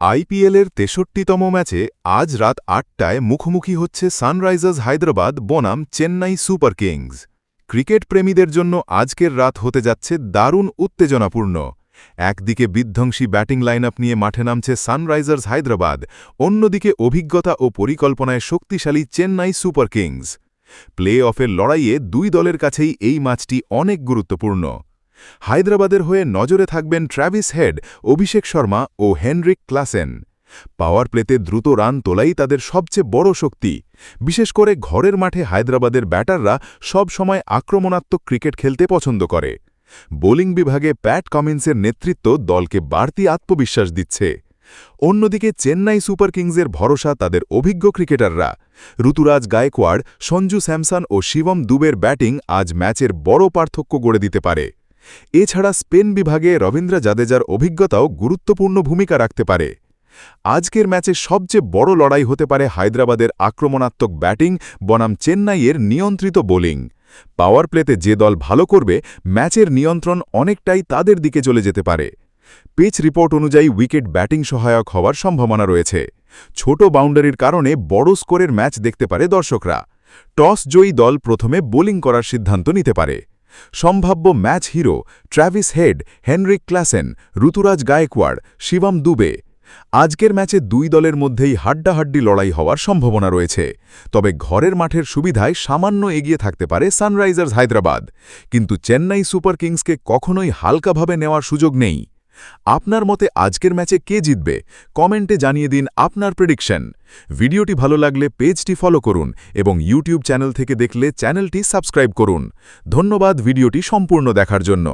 আইপিএলের ৬৩তম ম্যাচে আজ রাত ৮টায় মুখোমুখি হচ্ছে সানরাইজার্স হায়দ্রাবাদ বনাম চেন্নাই সুপার কিংস। ক্রিকেট প্রেমীদের জন্য আজকের রাত হতে যাচ্ছে দারুণ উত্তেজনাপূর্ণ। একদিকে বিধ্বংসী ব্যাটিং লাইনআপ নিয়ে মাঠে নামছে সানরাইজার্স হায়দ্রাবাদ, অন্যদিকে অভিজ্ঞতা ও পরিকল্পনায় শক্তিশালী চেন্নাই সুপার কিংস। প্লে অফের লড়াইয়ে দুই দলের কাছেই এই ম্যাচটি অনেক গুরুত্বপূর্ণ। হায়দ্রাবাদের হয়ে নজরে থাকবেন ট্র্যাভিস হেড, অভিষেক শর্মা ও হেনরিক ক্লাসেন। পাওয়ার প্লেতে দ্রুত রান তোলাই তাদের সবচেয়ে বড় শক্তি। বিশেষ করে ঘরের মাঠে হায়দ্রাবাদের ব্যাটাররা সব সময় আক্রমণাত্মক ক্রিকেট খেলতে পছন্দ করে। বোলিং বিভাগে প্যাট কামিন্সের নেতৃত্ব দলকে বাড়তি আত্মবিশ্বাস দিচ্ছে। অন্যদিকে চেন্নাই সুপার কিংসের ভরসা তাদের অভিজ্ঞ ক্রিকেটাররা। ঋতুরাজ গায়কোয়াড়, সঞ্জু স্যামসন ও শিবম দুবের ব্যাটিং আজ ম্যাচের বড় পার্থক্য গড়ে দিতে পারে। এছাড়া স্পেন বিভাগে রবীন্দ্র জাদেজার অভিজ্ঞতাও গুরুত্বপূর্ণ ভূমিকা রাখতে পারে। আজকের ম্যাচে সবচেয়ে বড় লড়াই হতে পারে হায়দ্রাবাদের আক্রমণাত্মক ব্যাটিং বনাম চেন্নাইয়ের নিয়ন্ত্রিত বোলিং। পাওয়ার প্লেতে যে দল ভালো করবে, ম্যাচের নিয়ন্ত্রণ অনেকটাই তাদের দিকে চলে যেতে পারে। পিচ রিপোর্ট অনুযায়ী উইকেট ব্যাটিং সহায়ক হওয়ার সম্ভাবনা রয়েছে। ছোট বাউন্ডারির কারণে বড় স্কোরের ম্যাচ দেখতে পারে দর্শকরা। টস জয়ী দল প্রথমে বোলিং করার সিদ্ধান্ত নিতে পারে। সম্ভাব্য match hero Travis Head, Heinrich Klaasen, Ruturaj Gaikwad, Shivam Dube. আজকের ম্যাচে দুই দলের মধ্যেই হাড্ডাহাড্ডি লড়াই হওয়ার সম্ভাবনা রয়েছে। তবে ঘরের মাঠের সুবিধায় সামান্য এগিয়ে থাকতে পারে সানরাইজার্স হায়দ্রাবাদ, কিন্তু চেন্নাই সুপার কিংসকে কখনোই হালকাভাবে নেওয়ার সুযোগ নেই। আপনার মতে আজকের ম্যাচে কে জিতবে? কমেন্টে জানিয়ে দিন আপনার প্রেডিকশন। ভিডিওটি ভালো লাগলে পেজটি ফলো করুন এবং ইউটিউব চ্যানেল থেকে দেখলে চ্যানেলটি সাবস্ক্রাইব করুন। ধন্যবাদ ভিডিওটি সম্পূর্ণ দেখার জন্য।